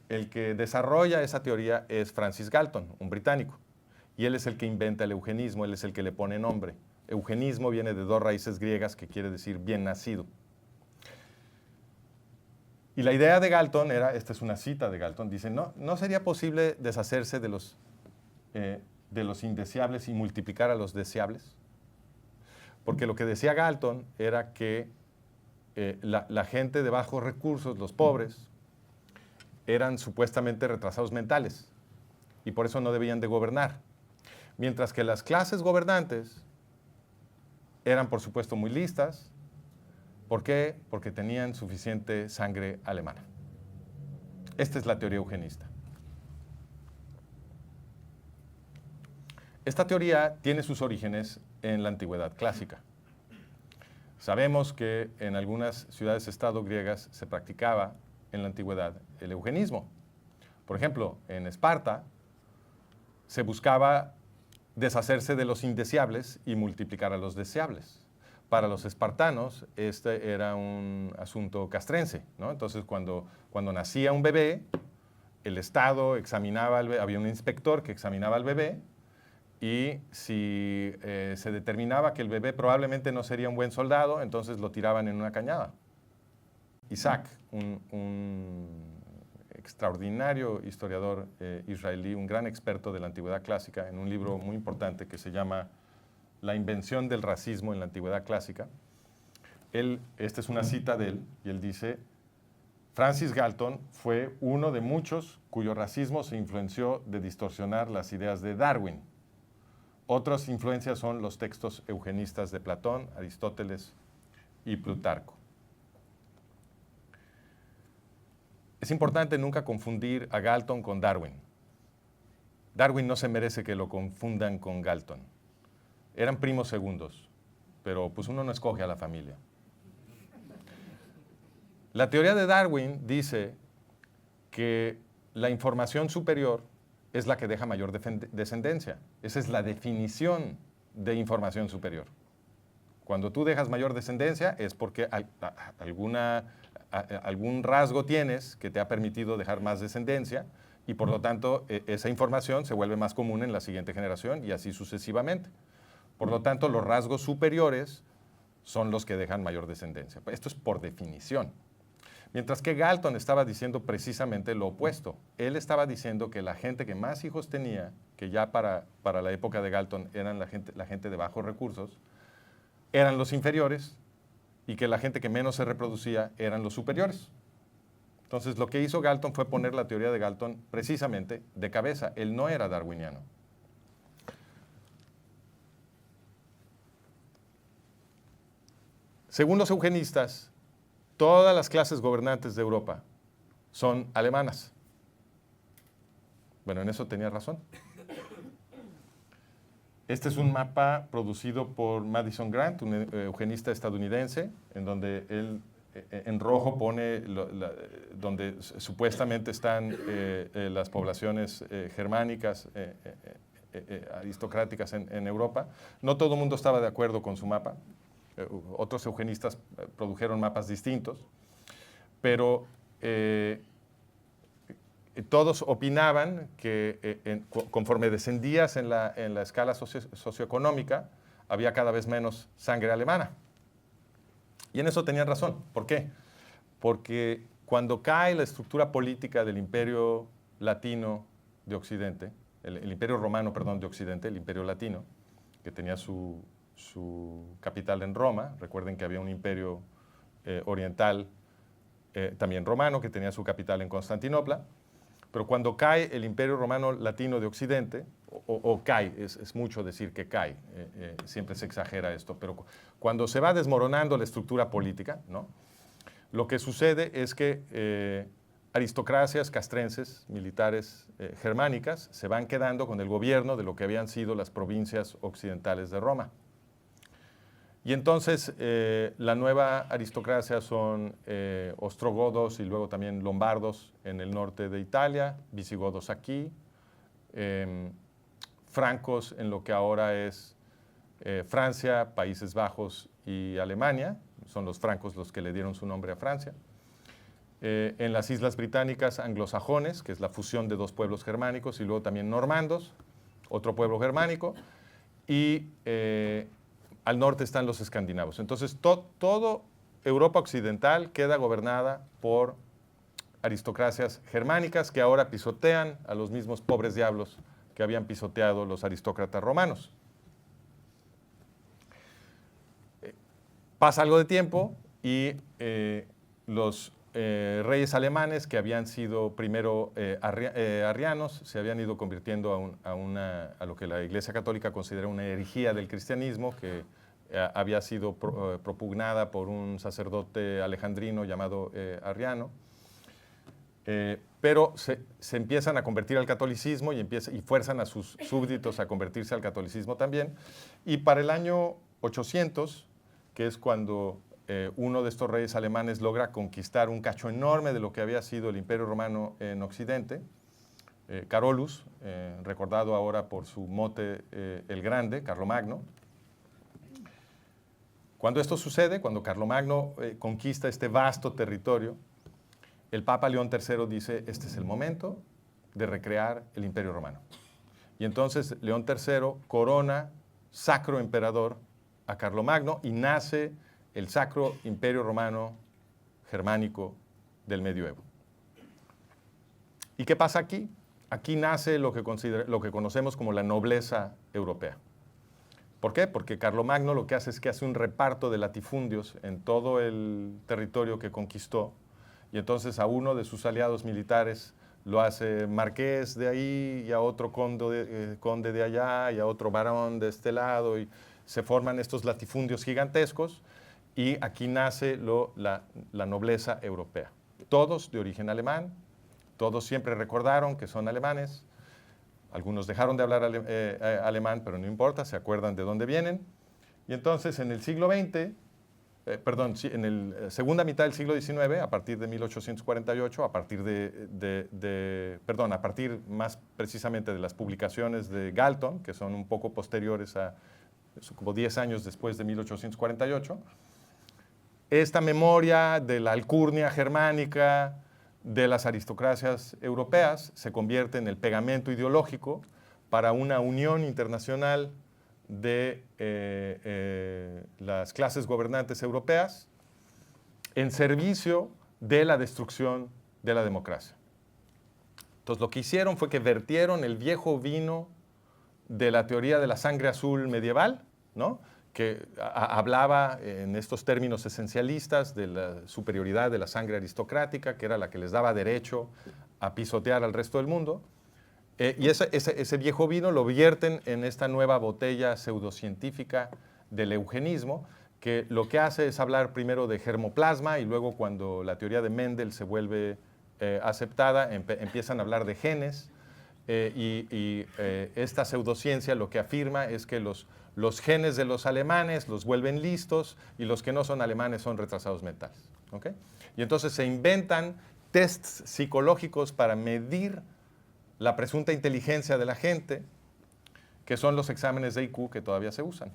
el que desarrolla esa teoría es Francis Galton, un británico. Y él es el que inventa el eugenismo, él es el que le pone nombre. Eugenismo viene de dos raíces griegas que quiere decir bien nacido. Y la idea de Galton era, esta es una cita de Galton, dice, no sería posible deshacerse de los indeseables y multiplicar a los deseables. Porque lo que decía Galton era que la gente de bajos recursos, los pobres, eran supuestamente retrasados mentales y por eso no debían de gobernar. Mientras que las clases gobernantes eran, por supuesto, muy listas. ¿Por qué? Porque tenían suficiente sangre alemana. Esta es la teoría eugenista. Esta teoría tiene sus orígenes en la antigüedad clásica. Sabemos que en algunas ciudades-estado griegas se practicaba en la antigüedad el eugenismo. Por ejemplo, en Esparta se buscaba deshacerse de los indeseables y multiplicar a los deseables. Para los espartanos, este era un asunto castrense, ¿no? Entonces, cuando nacía un bebé, el Estado examinaba al bebé, había un inspector que examinaba al bebé, y si se determinaba que el bebé probablemente no sería un buen soldado, entonces lo tiraban en una cañada. Isaac, un extraordinario historiador israelí, un gran experto de la antigüedad clásica, en un libro muy importante que se llama La invención del racismo en la antigüedad clásica. Esta es una cita de él, y él dice, Francis Galton fue uno de muchos cuyo racismo se influenció de distorsionar las ideas de Darwin. Otras influencias son los textos eugenistas de Platón, Aristóteles y Plutarco. Es importante nunca confundir a Galton con Darwin. Darwin no se merece que lo confundan con Galton. Eran primos segundos, pero pues uno no escoge a la familia. La teoría de Darwin dice que la información superior es la que deja mayor descendencia. Esa es la definición de información superior. Cuando tú dejas mayor descendencia es porque algún rasgo tienes que te ha permitido dejar más descendencia y por lo tanto esa información se vuelve más común en la siguiente generación y así sucesivamente. Por lo tanto, los rasgos superiores son los que dejan mayor descendencia. Esto es por definición. Mientras que Galton estaba diciendo precisamente lo opuesto. Él estaba diciendo que la gente que más hijos tenía, que ya para la época de Galton eran la gente de bajos recursos, eran los inferiores, y que la gente que menos se reproducía eran los superiores. Entonces, lo que hizo Galton fue poner la teoría de Galton precisamente de cabeza. Él no era darwiniano. Según los eugenistas, todas las clases gobernantes de Europa son alemanas. Bueno, en eso tenía razón. Este es un mapa producido por Madison Grant, un eugenista estadounidense, en donde él en rojo pone donde supuestamente están las poblaciones germánicas, aristocráticas en Europa. No todo el mundo estaba de acuerdo con su mapa. Otros eugenistas produjeron mapas distintos, pero todos opinaban que conforme descendías en la escala socioeconómica, había cada vez menos sangre alemana. Y en eso tenían razón. ¿Por qué? Porque cuando cae la estructura política del Imperio Latino de Occidente, el Imperio Romano, perdón, de Occidente, el Imperio Latino, que tenía su capital en Roma. Recuerden que había un imperio oriental también romano, que tenía su capital en Constantinopla. Pero cuando cae el Imperio Romano Latino de Occidente, o cae, es mucho decir que cae, siempre se exagera esto, pero cuando se va desmoronando la estructura política, ¿no? Lo que sucede es que aristocracias castrenses, militares germánicas, se van quedando con el gobierno de lo que habían sido las provincias occidentales de Roma. Y entonces la nueva aristocracia son ostrogodos y luego también lombardos en el norte de Italia, visigodos aquí, francos en lo que ahora es Francia, Países Bajos y Alemania. Son los francos los que le dieron su nombre a Francia. En las Islas Británicas, anglosajones, que es la fusión de dos pueblos germánicos, y luego también normandos, otro pueblo germánico, y al norte están los escandinavos. Entonces, todo Europa occidental queda gobernada por aristocracias germánicas que ahora pisotean a los mismos pobres diablos que habían pisoteado los aristócratas romanos. Pasa algo de tiempo y los reyes alemanes, que habían sido primero arrianos, se habían ido convirtiendo a lo que la Iglesia Católica considera una herejía del cristianismo, que había sido propugnada por un sacerdote alejandrino llamado Arriano. Pero se empiezan a convertir al catolicismo y fuerzan a sus súbditos a convertirse al catolicismo también. Y para el año 800, que es cuando uno de estos reyes alemanes logra conquistar un cacho enorme de lo que había sido el Imperio Romano en Occidente, Carolus, recordado ahora por su mote el Grande, Carlomagno. Cuando esto sucede, cuando Carlomagno conquista este vasto territorio, el Papa León III dice, este es el momento de recrear el Imperio Romano. Y entonces León III corona sacro emperador a Carlomagno y nace el Sacro Imperio Romano Germánico del Medioevo. ¿Y qué pasa aquí? Aquí nace lo que conocemos como la nobleza europea. ¿Por qué? Porque Carlomagno lo que hace es que hace un reparto de latifundios en todo el territorio que conquistó, y entonces a uno de sus aliados militares lo hace marqués de ahí, y a otro conde de allá, y a otro barón de este lado, y se forman estos latifundios gigantescos, y aquí nace la nobleza europea. Todos de origen alemán, todos siempre recordaron que son alemanes, algunos dejaron de hablar alemán, pero no importa, se acuerdan de dónde vienen, y entonces en el siglo XX, en la segunda mitad del siglo XIX, a partir de 1848, a partir más precisamente de las publicaciones de Galton, que son un poco posteriores como 10 años después de 1848, esta memoria de la alcurnia germánica de las aristocracias europeas se convierte en el pegamento ideológico para una unión internacional de las clases gobernantes europeas en servicio de la destrucción de la democracia. Entonces, lo que hicieron fue que vertieron el viejo vino de la teoría de la sangre azul medieval, ¿no?, que hablaba en estos términos esencialistas de la superioridad de la sangre aristocrática, que era la que les daba derecho a pisotear al resto del mundo. Y ese viejo vino lo vierten en esta nueva botella pseudocientífica del eugenismo, que lo que hace es hablar primero de germoplasma, y luego, cuando la teoría de Mendel se vuelve aceptada, empiezan a hablar de genes, esta pseudociencia lo que afirma es que los genes de los alemanes los vuelven listos, y los que no son alemanes son retrasados mentales. ¿Okay? Y entonces se inventan tests psicológicos para medir la presunta inteligencia de la gente, que son los exámenes de IQ que todavía se usan.